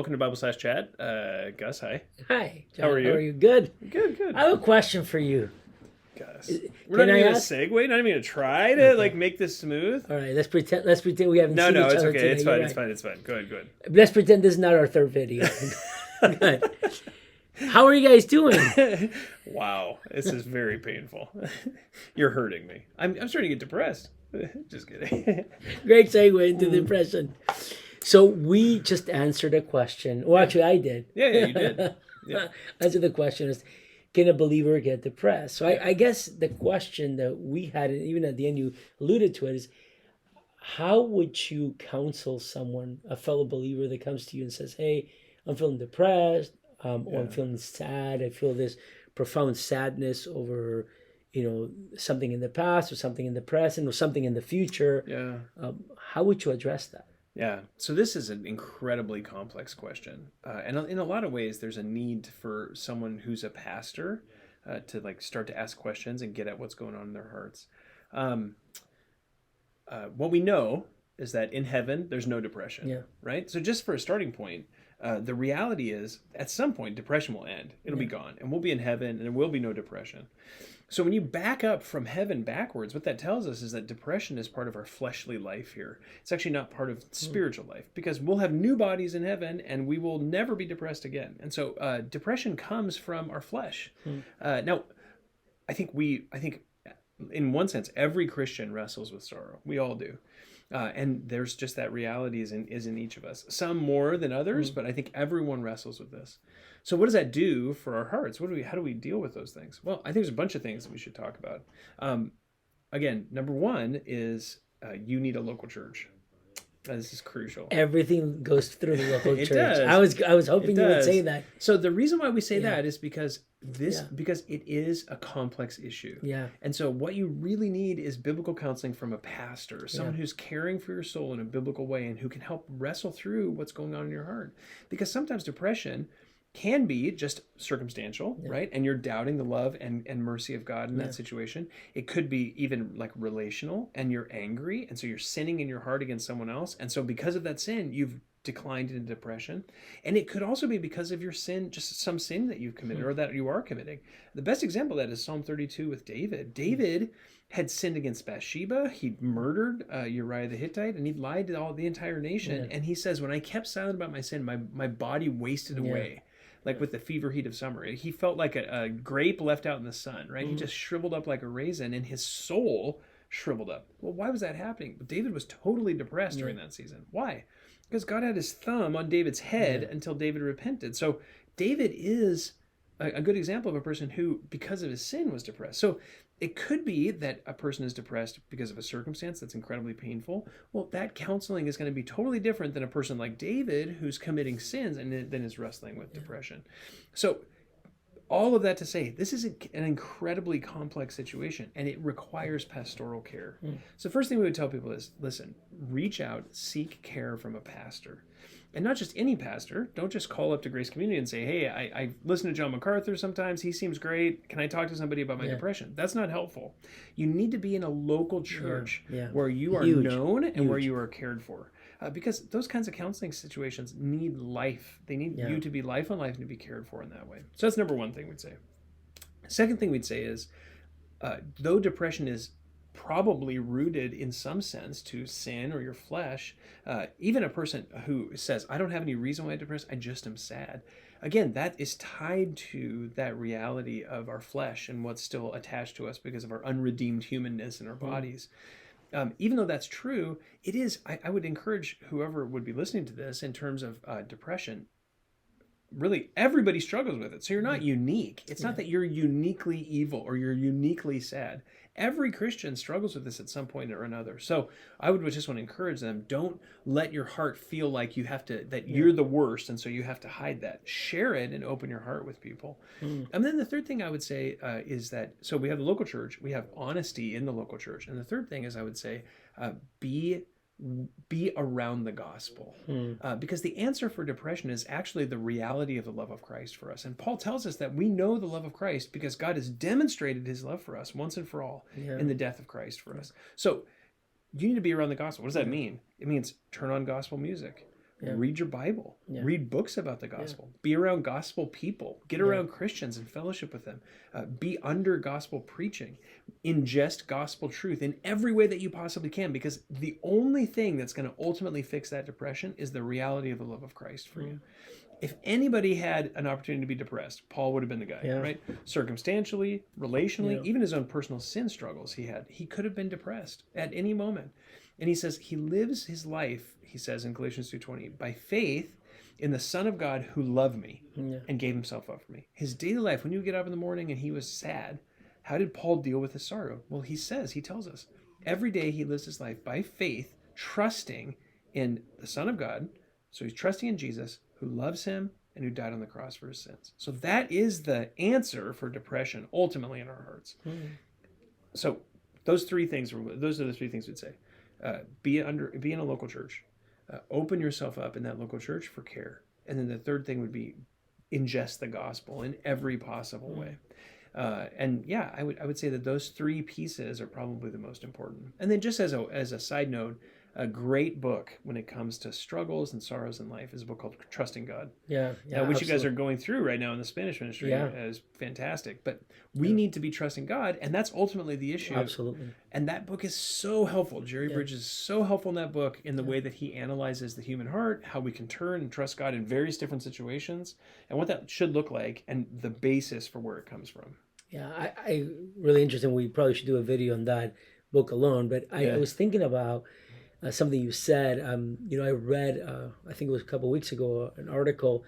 welcome to Bible/Chat. Gus, hi. Hi, John. How are you? How are you? Good. Good. I have a question for you. Gus. We're Can not I even going to ask? segue. Not even going to try to make this smooth. All right, let's pretend we haven't No, seen each it's other okay. today. It's You're fine. right. It's fine. Go ahead. Let's pretend this is not our third video. Good. How are you guys doing? Wow, this is very painful. You're hurting me. I'm starting to get depressed. Just kidding. Great segue into depression. So we just answered a question. Well, actually, I did. Yeah, you did. Yeah. Answer the question is, can a believer get depressed? So I guess the question that we had, and even at the end you alluded to it, is how would you counsel someone, a fellow believer that comes to you and says, hey, I'm feeling depressed, or I'm feeling sad. I feel this profound sadness over, something in the past or something in the present or something in the future. Yeah. How would you address that? Yeah. So this is an incredibly complex question. And in a lot of ways, there's a need for someone who's a pastor to start to ask questions and get at what's going on in their hearts. What we know is that in heaven, there's no depression, right? So just for a starting point, the reality is at some point, depression will end. It'll be gone and we'll be in heaven and there will be no depression. So when you back up from heaven backwards, what that tells us is that depression is part of our fleshly life here. It's actually not part of spiritual life because we'll have new bodies in heaven and we will never be depressed again. And so depression comes from our flesh. Now, I think in one sense, every Christian wrestles with sorrow. We all do. And there's just that reality is in each of us. Some more than others, but I think everyone wrestles with this. So what does that do for our hearts? How do we deal with those things? Well, I think there's a bunch of things that we should talk about. Again, number one is you need a local church. This is crucial. Everything goes through the local It church. does. I was hoping you would does. say that. So the reason why we say that is because because it is a complex issue. Yeah. And so what you really need is biblical counseling from a pastor, someone who's caring for your soul in a biblical way and who can help wrestle through what's going on in your heart. Because sometimes depression can be just circumstantial, right? And you're doubting the love and mercy of God in that situation. It could be even relational and you're angry. And so you're sinning in your heart against someone else. And so because of that sin, you've declined into depression. And it could also be because of your sin, just some sin that you've committed or that you are committing. The best example of that is Psalm 32 with David. David had sinned against Bathsheba. He'd murdered Uriah the Hittite, and he'd lied to the entire nation. And he says, when I kept silent about my sin, my body wasted away. Like with the fever heat of summer. He felt like a grape left out in the sun, right? He just shriveled up like a raisin and his soul shriveled up. Well, why was that happening? David was totally depressed during that season. Why? Because God had his thumb on David's head until David repented. So David is a good example of a person who, because of his sin, was depressed. So it could be that a person is depressed because of a circumstance that's incredibly painful. Well, that counseling is going to be totally different than a person like David who's committing sins and then is wrestling with depression. So all of that to say, this is an incredibly complex situation and it requires pastoral care. So first thing we would tell people is, listen, reach out, seek care from a pastor. And not just any pastor. Don't just call up to Grace Community and say, hey, I listen to John MacArthur sometimes. He seems great. Can I talk to somebody about my depression? That's not helpful. You need to be in a local church where you are known and where you are cared for. Because those kinds of counseling situations need life. They need you to be life on life and to be cared for in that way. So that's number one thing we'd say. Second thing we'd say is, though depression is probably rooted in some sense to sin or your flesh, even a person who says, I don't have any reason why I'm depressed, I just am sad. Again, that is tied to that reality of our flesh and what's still attached to us because of our unredeemed humanness in our bodies. Even though that's true, it is, I would encourage whoever would be listening to this in terms of depression, really everybody struggles with it. So you're not unique. It's not that you're uniquely evil or you're uniquely sad. Every Christian struggles with this at some point or another. So I would just want to encourage them, don't let your heart feel like you have to, that you're the worst and so you have to hide that. Share it and open your heart with people. And then the third thing I would say is that, so we have the local church, we have honesty in the local church. And the third thing is I would say, be around the gospel, because the answer for depression is actually the reality of the love of Christ for us. And Paul tells us that we know the love of Christ because God has demonstrated his love for us once and for all in the death of Christ for us. So you need to be around the gospel. What does that mean? It means turn on gospel music. Read your Bible. Yeah. Read books about the gospel. Be around gospel people. Get around Christians and fellowship with them. Be under gospel preaching. Ingest gospel truth in every way that you possibly can, because the only thing that's going to ultimately fix that depression is the reality of the love of Christ for you. If anybody had an opportunity to be depressed, Paul would have been the guy, right? Circumstantially, relationally, even his own personal sin struggles he could have been depressed at any moment. And he says he lives his life, he says in Galatians 2:20, by faith in the Son of God who loved me and gave himself up for me. His daily life, when you get up in the morning and he was sad, how did Paul deal with his sorrow? Well, he tells us, every day he lives his life by faith, trusting in the Son of God. So he's trusting in Jesus, who loves him and who died on the cross for his sins. So that is the answer for depression ultimately in our hearts. So those are the three things we'd say. Be in a local church. Open yourself up in that local church for care. And then the third thing would be ingest the gospel in every possible way. I would say that those three pieces are probably the most important. And then just as a side note, a great book when it comes to struggles and sorrows in life is a book called Trusting God. Which you guys are going through right now in the Spanish ministry is fantastic. But we need to be trusting God, and that's ultimately the issue. Absolutely. And that book is so helpful. Jerry Bridges is so helpful in that book in the way that he analyzes the human heart, how we can turn and trust God in various different situations, and what that should look like, and the basis for where it comes from. Yeah, I really interesting. We probably should do a video on that book alone. But I was thinking about something you said. I read, I think it was a couple of weeks ago, an article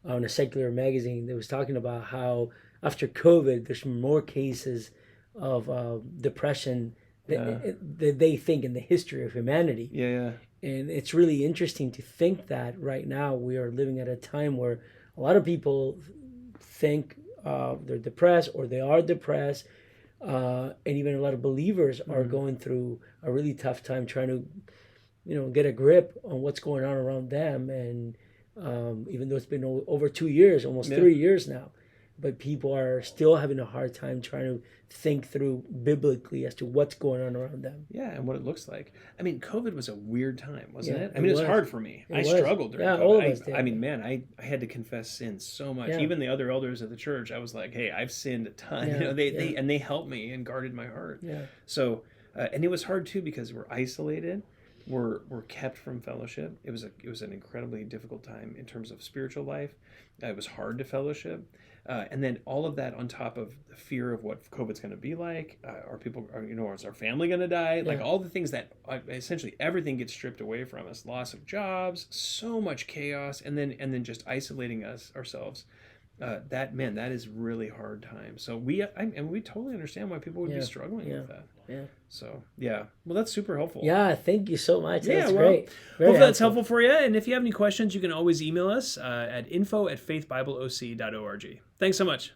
on a secular magazine that was talking about how after COVID, there's more cases of depression that they think in the history of humanity. And it's really interesting to think that right now we are living at a time where a lot of people think they're depressed or they are depressed. And even a lot of believers are going through a really tough time trying to, get a grip on what's going on around them. And even though it's been over 2 years, almost 3 years now, but people are still having a hard time trying to think through biblically as to what's going on around them. Yeah, and what it looks like. I mean, COVID was a weird time, wasn't it? I mean, it was hard for me. I struggled during COVID. All of us did. I mean, man, I had to confess sin so much. Even the other elders of the church, I was like, hey, I've sinned a ton. They helped me and guarded my heart. So, and it was hard too because we're isolated. We're kept from fellowship. It was an incredibly difficult time in terms of spiritual life. It was hard to fellowship. And then all of that on top of the fear of what COVID's going to be like, is our family going to die? Like all the things that essentially everything gets stripped away from us, loss of jobs, so much chaos, and then just isolating ourselves. That is really hard time. So we totally understand why people would be struggling with that. So well, that's super helpful. Thank you so much. That's great. Hopefully that's helpful for you. And if you have any questions, you can always email us at info@faithbibleoc.org. Thanks so much.